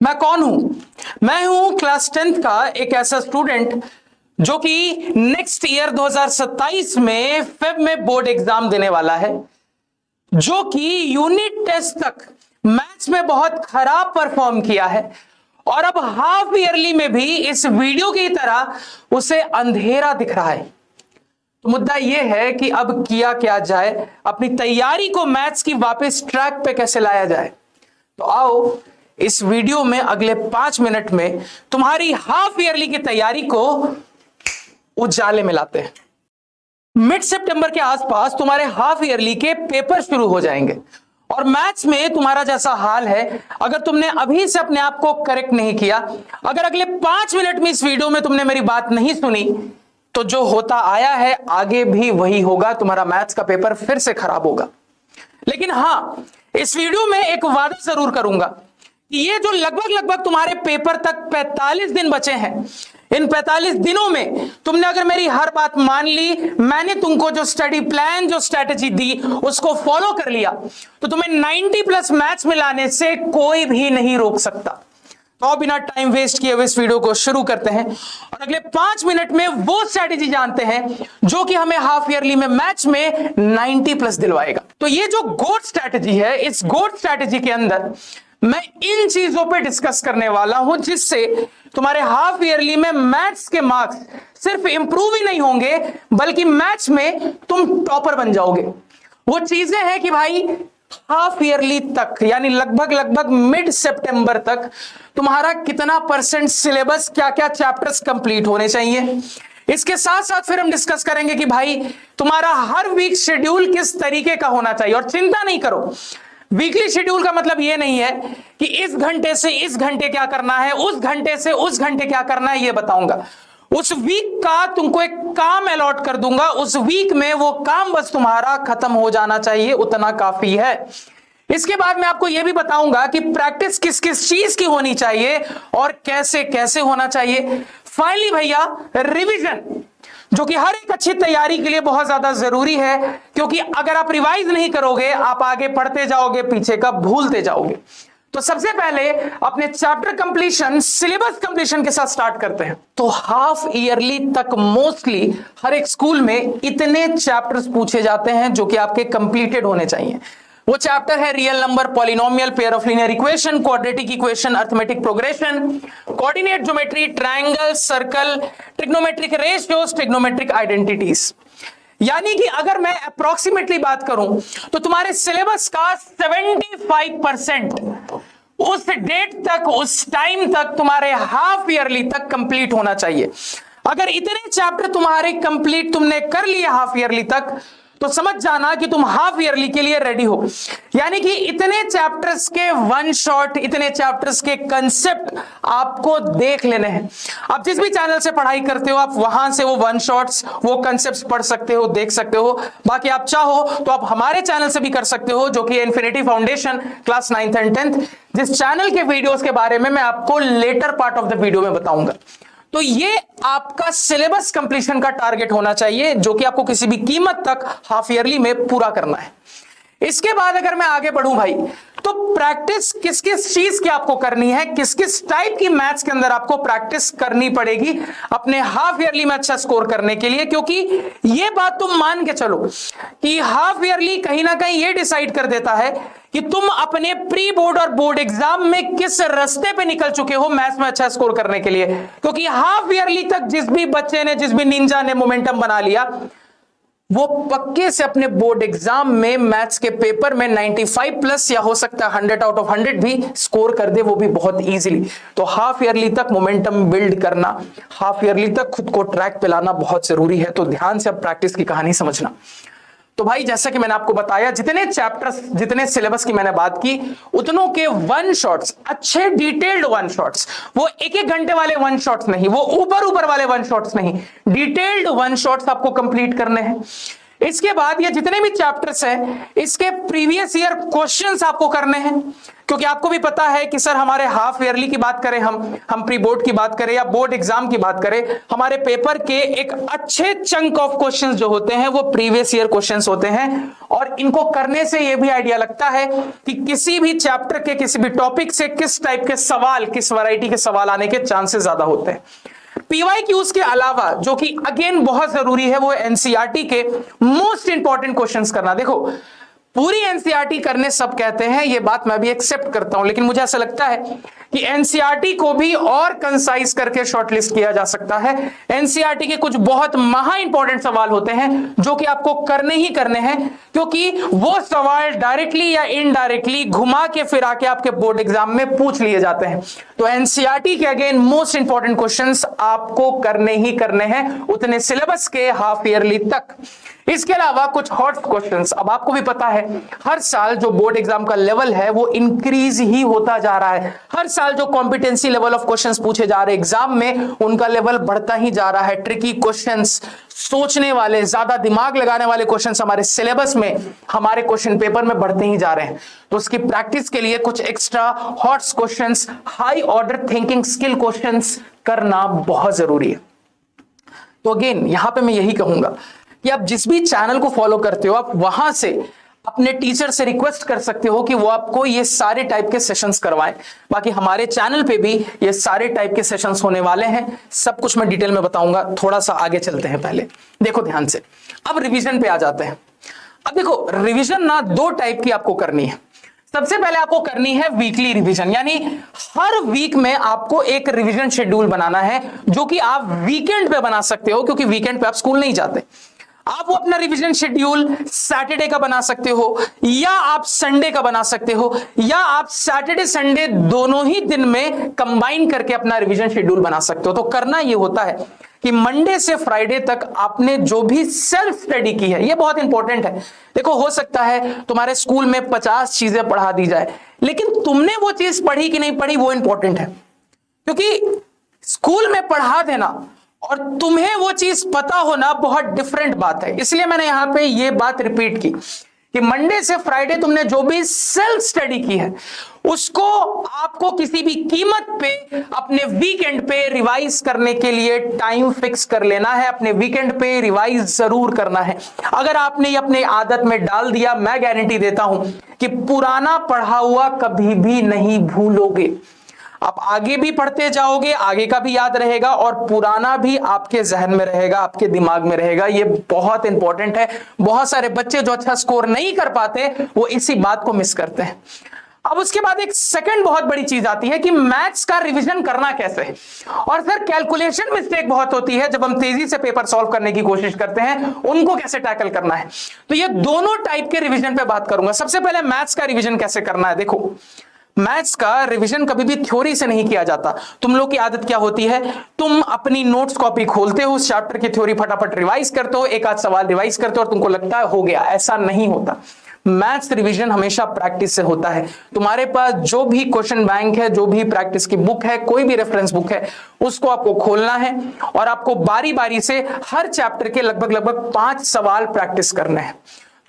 मैं कौन हूं? मैं हूं क्लास 10th का एक ऐसा स्टूडेंट जो कि नेक्स्ट ईयर 2027 में फेब में बोर्ड एग्जाम देने वाला है, जो कि यूनिट टेस्ट तक मैथ्स में बहुत खराब परफॉर्म किया है और अब हाफ ईयरली में भी इस वीडियो की तरह उसे अंधेरा दिख रहा है। तो मुद्दा यह है कि अब किया क्या जाए, अपनी तैयारी को मैथ्स की वापस ट्रैक पे कैसे लाया जाए। तो आओ इस वीडियो में अगले 5 मिनट में तुम्हारी हाफ ईयरली की तैयारी को उजाले में लाते हैं। मिड सितंबर के आसपास तुम्हारे हाफ ईयरली के पेपर शुरू हो जाएंगे और मैथ्स में तुम्हारा जैसा हाल है, अगर तुमने अभी से अपने आप को करेक्ट नहीं किया, अगर अगले 5 मिनट में इस वीडियो में तुमने मेरी बात नहीं सुनी, तो जो होता आया है आगे भी वही होगा। तुम्हारा मैथ्स का पेपर फिर से खराब होगा। लेकिन हां, इस वीडियो में एक वादा जरूर करूंगा कि ये जो लगभग तुम्हारे पेपर तक 45 दिन बचे हैं, इन 45 दिनों में तुमने अगर मेरी हर बात मान ली, मैंने तुमको जो स्टडी प्लान, जो स्ट्रेटेजी दी उसको फॉलो कर लिया, तो तुम्हें 90+ मैथ्स में लाने से कोई भी नहीं रोक सकता। तो बिना टाइम वेस्ट किए हुए इस वीडियो को शुरू करते हैं और अगले 5 मिनट में वो स्ट्रेटेजी जानते हैं जो कि हमें हाफ ईयरली में मैथ्स में 90+ दिलवाएगा। तो ये जो गोट स्ट्रेटेजी है, इस गोट स्ट्रेटेजी के अंदर मैं इन चीजों पे डिस्कस करने वाला हूं जिससे तुम्हारे हाफ ईयरली में मैथ्स के मार्क्स सिर्फ इंप्रूव ही नहीं होंगे बल्कि मैथ्स में तुम टॉपर बन जाओगे। वो चीजें हैं कि भाई हाफ ईयरली तक यानी लगभग मिड सितंबर तक तुम्हारा कितना % सिलेबस, क्या क्या चैप्टर्स कंप्लीट होने चाहिए। इसके साथ साथ फिर हम डिस्कस करेंगे कि भाई तुम्हारा हर वीक शेड्यूल किस तरीके का होना चाहिए। और चिंता नहीं करो, वीकली शेड्यूल का मतलब यह नहीं है कि इस घंटे से इस घंटे क्या करना है, उस घंटे से उस घंटे क्या करना है, यह बताऊंगा। उस वीक का तुमको एक काम अलॉट कर दूंगा, उस वीक में वो काम बस तुम्हारा खत्म हो जाना चाहिए, उतना काफी है। इसके बाद मैं आपको यह भी बताऊंगा कि प्रैक्टिस किस किस चीज की होनी चाहिए और कैसे कैसे होना चाहिए। फाइनली भैया रिवीजन, जो कि हर एक अच्छी तैयारी के लिए बहुत ज्यादा जरूरी है, क्योंकि अगर आप रिवाइज नहीं करोगे आप आगे पढ़ते जाओगे, पीछे का भूलते जाओगे। तो सबसे पहले अपने चैप्टर कंप्लीशन, सिलेबस कंप्लीशन के साथ स्टार्ट करते हैं। तो हाफ ईयरली तक मोस्टली हर एक स्कूल में इतने चैप्टर्स पूछे जाते हैं जो कि आपके कंप्लीटेड होने चाहिए। वो चैप्टर है real number, polynomial, pair of linear equation, quadratic equation, arithmetic progression, coordinate geometry, triangle, circle, trigonometric ratios, trigonometric identities. यानी कि अगर मैं अप्रोक्सीमेटली बात करूं तो तुम्हारे सिलेबस का 75% उस डेट तक, उस टाइम तक, तुम्हारे हाफ ईयरली तक कंप्लीट होना चाहिए। अगर इतने चैप्टर तुम्हारे कंप्लीट तुमने कर लिए हाफ ईयरली तक, तो समझ जाना कि तुम हाफ ईयरली के लिए रेडी हो। यानी कि इतने चैप्टर्स के वन शॉट, इतने चैप्टर्स के कंसेप्ट आपको देख लेने हैं। आप जिस भी चैनल से पढ़ाई करते हो आप वहां से वो वन शॉट्स, वो कंसेप्ट्स पढ़ सकते हो, देख सकते हो। बाकी आप चाहो तो आप हमारे चैनल से भी कर सकते हो, जो कि infinity foundation class 9th and 10th, जिस चैनल के वीडियोस के बारे में मैं आपको later part of the video में बताऊंगा। तो ये आपका सिलेबस कंप्लीशन का टारगेट होना चाहिए, जो कि आपको किसी भी कीमत तक हाफ ईयरली में पूरा करना है। इसके बाद अगर मैं आगे बढ़ूं भाई, तो प्रैक्टिस किस किस चीज की आपको करनी है, किस किस टाइप की मैथ्स के अंदर आपको प्रैक्टिस करनी पड़ेगी अपने हाफ ईयरली में अच्छा स्कोर करने के लिए। क्योंकि ये बात तुम मान के चलो कि हाफ ईयरली कहीं ना कहीं ये डिसाइड कर देता है कि तुम अपने प्री बोर्ड और बोर्ड एग्जाम में किस रास्ते पे निकल चुके हो मैथ्स में अच्छा स्कोर करने के लिए। क्योंकि हाफ ईयरली तक जिस भी बच्चे ने, जिस भी निंजा ने मोमेंटम बना लिया, वो पक्के से अपने बोर्ड एग्जाम में मैथ्स के पेपर में 95+ या हो सकता है 100 आउट ऑफ 100 भी स्कोर कर दे, वो भी बहुत इजीली। तो हाफ ईयरली तक मोमेंटम बिल्ड करना, हाफ ईयरली तक खुद को ट्रैक पे लाना बहुत जरूरी है। तो ध्यान से अब प्रैक्टिस की कहानी समझना। तो भाई जैसा कि मैंने आपको बताया, जितने चैप्टर्स, जितने सिलेबस की मैंने बात की, उतनों के वन शॉट्स, अच्छे डिटेल्ड वन शॉट्स, वो एक घंटे वाले वन शॉट्स नहीं, वो ऊपर वाले वन शॉट्स नहीं, डिटेल्ड वन शॉट्स आपको कंप्लीट करने हैं। इसके बाद ये जितने भी चैप्टर्स हैं इसके प्रीवियस ईयर क्वेश्चंस आपको करने हैं, क्योंकि आपको भी पता है कि सर हमारे हाफ ईयरली की बात करें, हम प्री बोर्ड की बात करें या बोर्ड एग्जाम की बात करें, हमारे पेपर के एक अच्छे चंक ऑफ क्वेश्चंस जो होते हैं वो प्रीवियस ईयर क्वेश्चंस होते हैं। और इनको करने से ये भी आइडिया लगता है कि किसी भी चैप्टर के किसी भी टॉपिक से किस टाइप के सवाल, किस वैरायटी के सवाल आने के चांसेस ज्यादा होते हैं। पीवाईक्यूज के अलावा जो कि अगेन बहुत जरूरी है वो एनसीईआरटी के मोस्ट इंपॉर्टेंट क्वेश्चंस करना। देखो पूरी एनसीईआरटी करने सब कहते हैं, ये बात मैं भी एक्सेप्ट करता हूं, लेकिन मुझे ऐसा लगता है कि एनसीईआरटी को भी और कंसाइज करके शॉर्टलिस्ट किया जा सकता है। एनसीईआरटी के कुछ बहुत महा इंपॉर्टेंट सवाल होते हैं जो कि आपको करने ही करने हैं, क्योंकि वो सवाल डायरेक्टली या इनडायरेक्टली घुमा के फिरा के आपके बोर्ड एग्जाम में पूछ लिए जाते हैं। तो एनसीईआरटी के अगेन मोस्ट इंपॉर्टेंट क्वेश्चंस आपको करने ही करने हैं उतने सिलेबस के हाफ ईयरली तक। इसके अलावा कुछ हॉट क्वेश्चंस, अब आपको भी पता है हर साल जो बोर्ड एग्जाम का लेवल है वो इंक्रीज ही होता जा रहा है। हर साल जो कॉम्पिटेंसी लेवल ऑफ क्वेश्चंस पूछे जा रहे हैं एग्जाम में उनका लेवल बढ़ता ही जा रहा है। ट्रिकी क्वेश्चंस, सोचने वाले, ज्यादा दिमाग लगाने वाले क्वेश्चंस हमारे सिलेबस में, हमारे क्वेश्चन पेपर में बढ़ते ही जा रहे हैं। तो उसकी प्रैक्टिस के लिए कुछ extra hot questions, high order thinking skill questions करना बहुत जरूरी है। तो अगेन यहां पे मैं यही कहूंगा कि आप जिस भी चैनल को फॉलो करते हो आप वहां से अपने टीचर से रिक्वेस्ट कर सकते हो कि वो आपको ये सारे टाइप के सेशंस करवाएं। बाकी हमारे चैनल पे भी ये सारे टाइप के सेशंस होने वाले हैं, सब कुछ मैं डिटेल में बताऊंगा। थोड़ा सा आगे चलते हैं, पहले देखो ध्यान से, अब रिवीजन पे आ जाते हैं। अब देखो रिवीजन ना दो टाइप की आपको करनी है। सबसे पहले आपको करनी है वीकली रिवीजन, यानी हर वीक में आपको एक रिवीजन शेड्यूल बनाना है जो कि आप वीकेंड पे बना सकते हो, क्योंकि वीकेंड पे आप स्कूल नहीं जाते। आप वो अपना रिवीजन शेड्यूल सैटरडे का बना सकते हो या आप संडे का बना सकते हो, या आप सैटरडे संडे दोनों ही दिन में कंबाइन करके अपना रिवीजन शेड्यूल बना सकते हो। तो करना ये होता है कि मंडे से फ्राइडे तक आपने जो भी सेल्फ स्टडी की है, ये बहुत इंपॉर्टेंट है। देखो हो सकता है तुम्हारे स्कूल में 50 चीजें पढ़ा दी जाए, लेकिन तुमने वो चीज पढ़ी कि नहीं पढ़ी वो इंपॉर्टेंट है, क्योंकि स्कूल में पढ़ा देना और तुम्हें वो चीज पता होना बहुत डिफरेंट बात है। इसलिए मैंने यहां पे ये बात रिपीट की कि मंडे से फ्राइडे तुमने जो भी सेल्फ स्टडी की है उसको आपको किसी भी कीमत पे अपने वीकेंड पे रिवाइज करने के लिए टाइम फिक्स कर लेना है। अपने वीकेंड पे रिवाइज जरूर करना है। अगर आपने ये अपने आदत में डाल दिया, मैं गारंटी देता हूं कि पुराना पढ़ा हुआ कभी भी नहीं भूलोगे। आप आगे भी पढ़ते जाओगे, आगे का भी याद रहेगा और पुराना भी आपके जहन में रहेगा, आपके दिमाग में रहेगा। ये बहुत इंपॉर्टेंट है। बहुत सारे बच्चे जो अच्छा स्कोर नहीं कर पाते वो इसी बात को मिस करते हैं। अब उसके बाद एक सेकंड बहुत बड़ी चीज आती है कि मैथ्स का रिवीजन करना कैसे है। और सर कैलकुलेशन मिस्टेक बहुत होती है जब हम तेजी से पेपर सॉल्व करने की कोशिश करते हैं, उनको कैसे टैकल करना है। तो ये दोनों टाइप के रिवीजन पे बात करूंगा। सबसे पहले मैथ्स का रिवीजन कैसे करना है। देखो मैथ्स का रिवीजन कभी भी थ्योरी से नहीं किया जाता। तुम लोग की आदत क्या होती है, तुम अपनी नोट्स कॉपी खोलते हो, उस चैप्टर की थ्योरी फटाफट रिवाइज करते हो, एक आध सवाल रिवाइज करते हो और तुमको लगता है हो गया। ऐसा नहीं होता। मैथ्स रिवीजन हमेशा प्रैक्टिस से होता है। तुम्हारे पास जो भी क्वेश्चन बैंक है, जो भी प्रैक्टिस की बुक है, कोई भी रेफरेंस बुक है, उसको आपको खोलना है और आपको बारी बारी से हर चैप्टर के लगभग 5 सवाल प्रैक्टिस करने हैं।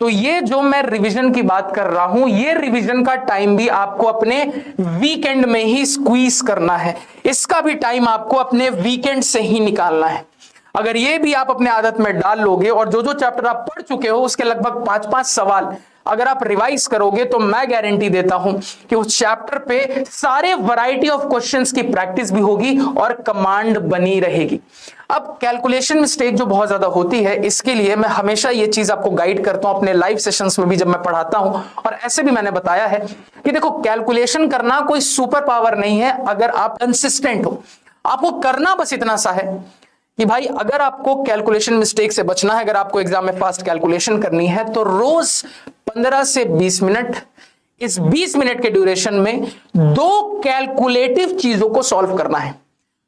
तो ये जो मैं रिवीजन की बात कर रहा हूं, ये रिवीजन का टाइम भी आपको अपने वीकेंड में ही स्क्वीज करना है। इसका भी टाइम आपको अपने वीकेंड से ही निकालना है। अगर ये भी आप अपने आदत में डाल लोगे और जो जो चैप्टर आप पढ़ चुके हो उसके लगभग 5-5 सवाल अगर आप रिवाइज करोगे, तो मैं गारंटी देता हूं कि उस चैप्टर पे सारे वैरायटी ऑफ क्वेश्चंस की प्रैक्टिस भी होगी और कमांड बनी रहेगी। अब कैलकुलेशन मिस्टेक जो बहुत ज्यादा होती है, इसके लिए मैं हमेशा ये चीज आपको गाइड करता हूं अपने लाइव सेशंस में भी जब मैं पढ़ाता हूं, और ऐसे भी मैंने बताया है कि देखो कैलकुलेशन करना कोई सुपर पावर नहीं है अगर आप कंसिस्टेंट हो। आपको करना बस इतना सा है कि भाई अगर आपको कैलकुलेशन मिस्टेक से बचना है, अगर आपको एग्जाम में फास्ट कैलकुलेशन करनी है, तो रोज 15 से 20 मिनट, इस 20 मिनट के ड्यूरेशन में 2 कैलकुलेटिव चीजों को सॉल्व करना है।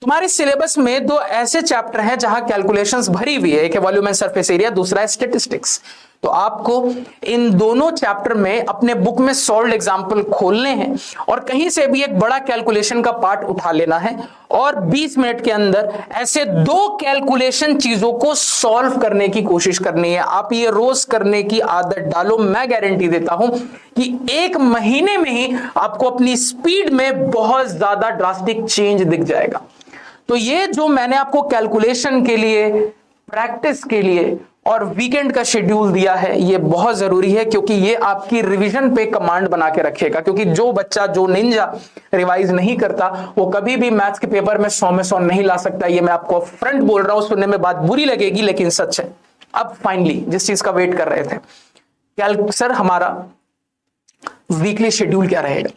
तुम्हारे सिलेबस में 2 ऐसे चैप्टर हैं जहां कैलकुलेशंस भरी हुई है, एक है वॉल्यूम एंड सरफेस एरिया, दूसरा है स्टैटिस्टिक्स। तो आपको इन दोनों चैप्टर में अपने बुक में सॉल्व्ड एग्जाम्पल खोलने हैं और कहीं से भी एक बड़ा कैलकुलेशन का पार्ट उठा लेना है और 20 मिनट के अंदर ऐसे 2 कैलकुलेशन चीजों को सॉल्व करने की कोशिश करनी है। आप ये रोज करने की आदत डालो, मैं गारंटी देता हूं कि 1 महीने में ही आपको अपनी स्पीड में बहुत ज्यादा ड्रास्टिक चेंज दिख जाएगा। तो ये जो मैंने आपको कैलकुलेशन के लिए, प्रैक्टिस के लिए और वीकेंड का शेड्यूल दिया है, ये बहुत जरूरी है क्योंकि ये आपकी रिवीजन पे कमांड बना के रखेगा। क्योंकि जो बच्चा, जो निंजा रिवाइज नहीं करता, वो कभी भी मैथ्स के पेपर में 100 में 100 नहीं ला सकता। ये मैं आपको फ्रंट बोल रहा हूं, सुनने में बात बुरी लगेगी लेकिन सच है। अब फाइनली जिस चीज का वेट कर रहे थे, सर हमारा वीकली शेड्यूल क्या रहेगा?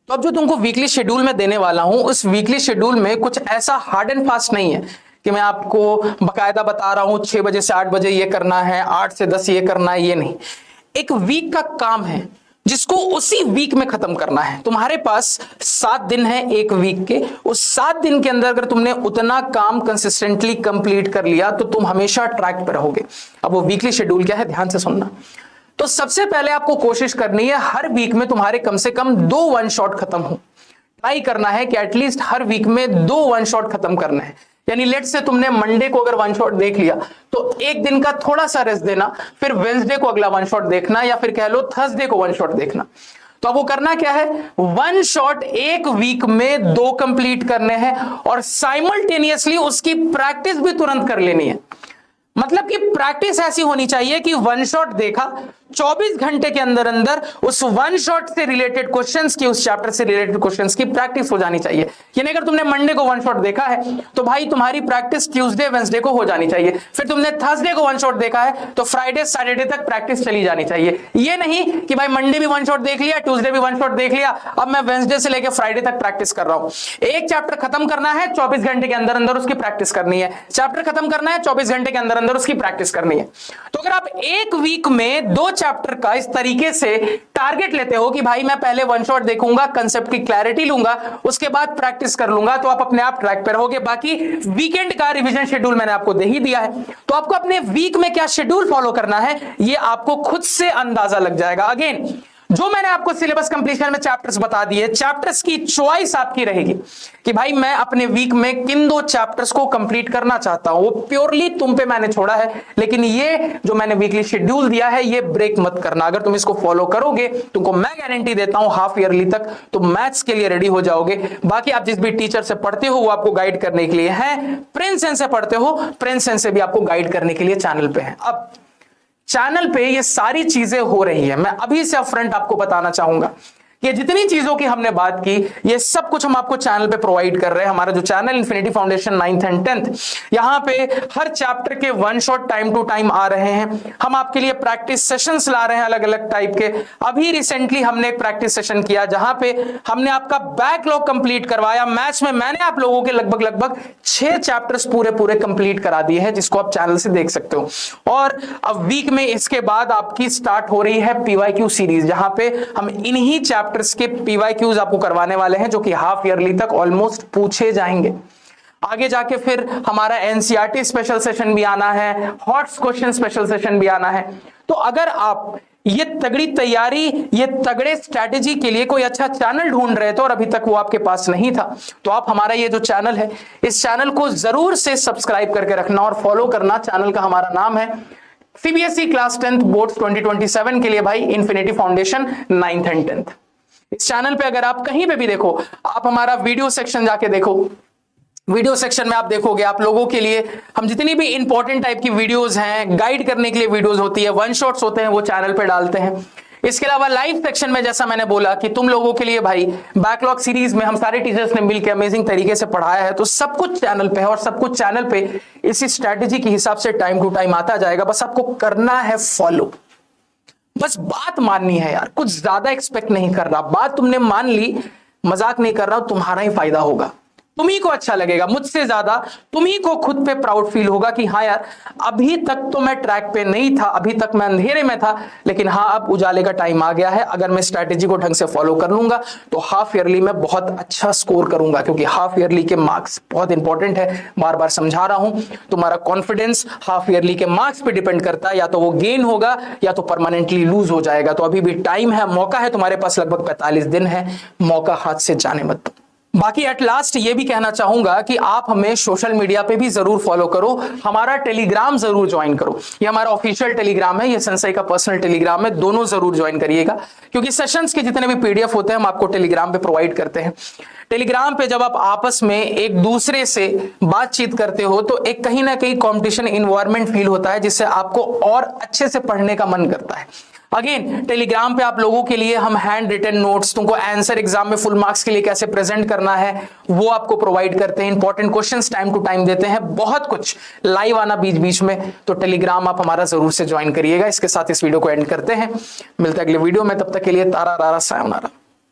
तो अब जो तुमको वीकली शेड्यूल में देने वाला हूं, उस वीकली शेड्यूल में कुछ ऐसा हार्ड एंड फास्ट नहीं है कि मैं आपको बकायदा बता रहा हूं 6 बजे से 8 बजे ये करना है, 8 से 10 ये करना है, ये नहीं। एक वीक का काम है जिसको उसी वीक में खत्म करना है। तुम्हारे पास 7 दिन है एक वीक के, उस 7 दिन के अंदर अगर तुमने उतना काम कंसिस्टेंटली कंप्लीट कर लिया तो तुम हमेशा ट्रैक पर रहोगे। अब वो वीकली शेड्यूल क्या है, ध्यान से सुनना। तो सबसे पहले आपको कोशिश करनी है हर वीक में तुम्हारे कम से कम 2 वन शॉट खत्म हो। ट्राई करना है कि एटलीस्ट हर वीक में 2 वन शॉट खत्म करना है। यानी लेट से तुमने मंडे को अगर वन शॉट देख लिया तो एक दिन का थोड़ा सा रेस्ट देना, फिर वेंसडे को अगला वन शॉट देखना, या फिर कह लो थर्सडे को वन शॉट देखना। तो अब वो करना क्या है, वन शॉट एक वीक में 2 कंप्लीट करने हैं और साइमल्टेनियसली उसकी प्रैक्टिस भी तुरंत कर लेनी है। मतलब कि प्रैक्टिस ऐसी होनी चाहिए कि वन शॉट देखा, 24 घंटे के अंदर अंदर उस वन शॉट से रिलेटेड क्वेश्चंस की, उस चैप्टर से रिलेटेड क्वेश्चंस की प्रैक्टिस हो जानी चाहिए। यानी अगर तुमने मंडे को वन शॉट देखा है तो भाई तुम्हारी प्रैक्टिस ट्यूसडे वेंसडे को हो जानी चाहिए। फिर तुमने थर्सडे को वन शॉट देखा है तो फ्राइडे सैटरडे तक प्रैक्टिस चली जानी चाहिए। ये नहीं कि भाई मंडे भी वन शॉट देख लिया, ट्यूसडे भी वन शॉट देख लिया, अब मैं वेंसडे से लेकर फ्राइडे तक प्रैक्टिस कर रहा हूं। एक चैप्टर खत्म करना है, 24 घंटे के अंदर अंदर उसकी प्रैक्टिस करनी है। चैप्टर खत्म करना है, 24 घंटे के अंदर अंदर उसकी प्रैक्टिस करनी है। तो अगर आप एक वीक में 2 चैप्टर का इस तरीके से टारगेट लेते हो कि भाई मैं पहले वन शॉट देखूंगा, कंसेप्ट की क्लैरिटी लूंगा, उसके बाद प्रैक्टिस कर लूंगा, तो आप अपने आप ट्रैक पे रहोगे। बाकी वीकेंड का रिवीजन शेड्यूल मैंने आपको दे ही दिया है, तो आपको अपने वीक में क्या शेड्यूल फॉलो करना है ये आपको खुद से अंदाजा लग जाएगा। अगेन जो मैंने आपको सिलेबस कंप्लीशन में चैप्टर्स बता दिए, चैप्टर्स की चॉइस आपकी रहेगी कि भाई मैं अपने वीक में किन 2 चैप्टर्स को कंप्लीट करना चाहता हूं। वो प्योरली तुम पे मैंने छोड़ा है, लेकिन ये जो मैंने वीकली शेड्यूल दिया है ये ब्रेक मत करना। अगर तुम इसको फॉलो करोगे, तुमको मैं गारंटी देता हूं हाफ ईयरली तक तुम मैथ्स के लिए रेडी हो जाओगे। बाकी आप जिस भी टीचर से पढ़ते हो वो आपको गाइड करने के लिए है, प्रिंस सेन से पढ़ते हो, प्रिंस सेन से भी आपको गाइड करने के लिए चैनल पे है। अब चैनल पे ये सारी चीजें हो रही है, मैं अभी से अपफ्रंट आपको बताना चाहूंगा कि जितनी चीजों की हमने बात की ये सब कुछ हम आपको चैनल पे प्रोवाइड कर रहे हैं। हमारा जो channel infinity foundation 9th and 10th, यहां पे हर चैप्टर के one shot time to time आ रहे हैं। हम आपके लिए प्रैक्टिस सेशंस ला रहे हैं अलग अलग टाइप के। अभी रिसेंटली हमने एक प्रैक्टिस सेशन किया जहां पे हमने आपका बैकलॉग कंप्लीट करवाया। मैथ्स में मैंने आप लोगों के लगभग 6 चैप्टर्स पूरे कंप्लीट करा दिए हैं, जिसको आप चैनल से देख सकते हो। और अब वीक में इसके बाद आपकी स्टार्ट हो रही है PYQ सीरीज, जहां पे हम इन्हीं चैप्टर्स के PYQs आपको करवाने वाले हैं, जो कि हाफ ईयरली तक ऑलमोस्ट पूछे जाएंगे। आगे जाके फिर हमारा NCERT स्पेशल सेशन भी आना है, हॉट्स क्वेश्चन स्पेशल सेशन भी आना है। तो अगर आप ये तगड़ी तैयारी, ये तगड़े स्ट्रैटेजी के लिए कोई अच्छा चैनल ढूंढ रहे थे और अभी तक वो आपके पास नहीं था, तो आप हमारा ये जो चैनल है, इस चैनल को जरूर से सब्सक्राइब करके रखना और फॉलो करना। चैनल का हमारा नाम है CBSE क्लास 10th बोर्ड 2027 के लिए भाई infinity foundation 9th and 10th। इस चैनल पे अगर आप कहीं पे भी देखो, आप हमारा वीडियो सेक्शन जाके देखो, वीडियो सेक्शन में आप देखोगे आप लोगों के लिए हम जितनी भी इंपॉर्टेंट टाइप की वीडियोस हैं, गाइड करने के लिए वीडियोस होती है, वन शॉट्स होते हैं, वो चैनल पे डालते हैं। इसके अलावा लाइव सेक्शन में जैसा मैंने बोला कि तुम लोगों के लिए भाई बैकलॉग सीरीज में हम सारे टीचर्स ने मिलकर अमेजिंग तरीके से पढ़ाया है, तो सब कुछ चैनल पे है और सब कुछ चैनल पे इसी स्ट्रैटेजी के हिसाब से टाइम टू टाइम आता जाएगा। बस आपको करना है फॉलो, बस बात माननी है यार, कुछ ज्यादा एक्सपेक्ट नहीं कर रहा। बात तुमने मान ली, मजाक नहीं कर रहा, तुम्हारा ही फायदा होगा। तुम्ही को अच्छा लगेगा, मुझसे ज्यादा तुम्ही को खुद पे प्राउड फील होगा कि हाँ यार, अभी तक तो मैं ट्रैक पे नहीं था, अभी तक मैं अंधेरे में था, लेकिन हाँ अब उजाले का टाइम आ गया है। अगर मैं स्ट्रैटेजी को ढंग से फॉलो कर लूंगा तो हाफ ईयरली में बहुत अच्छा स्कोर करूंगा, क्योंकि हाफ ईयरली के मार्क्स बहुत इंपॉर्टेंट है। बार बार समझा रहा हूं, तुम्हारा कॉन्फिडेंस हाफ ईयरली के मार्क्स पे डिपेंड करता है, या तो वो गेन होगा या तो परमानेंटली लूज हो जाएगा। तो अभी भी टाइम है, मौका है तुम्हारे पास, लगभग 45 दिन है, मौका हाथ से जाने मत दो। बाकी एट लास्ट ये भी कहना चाहूंगा कि आप हमें सोशल मीडिया पे भी जरूर फॉलो करो, हमारा टेलीग्राम जरूर ज्वाइन करो। ये हमारा ऑफिशियल टेलीग्राम है, ये सेंसई का पर्सनल टेलीग्राम है, दोनों जरूर ज्वाइन करिएगा, क्योंकि सेशंस के जितने भी पीडीएफ होते हैं हम आपको टेलीग्राम पे प्रोवाइड करते हैं। टेलीग्राम पे जब आप आपस में एक दूसरे से बातचीत करते हो तो एक कहीं ना कहीं कॉम्पिटिशन इन्वायरमेंट फील होता है, जिससे आपको और अच्छे से पढ़ने का मन करता है। अगेन टेलीग्राम पे आप लोगों के लिए हम हैंड रिटन नोट्स, तुमको आंसर एग्जाम में फुल मार्क्स के लिए कैसे प्रेजेंट करना है वो आपको प्रोवाइड करते हैं, important questions time to time देते हैं, बहुत कुछ लाइव आना बीच बीच में। तो टेलीग्राम आप हमारा जरूर से ज्वाइन करिएगा। इसके साथ इस वीडियो को एंड करते हैं, मिलते हैं अगले वीडियो में, तब तक के लिए तारा रारा सायोनारा।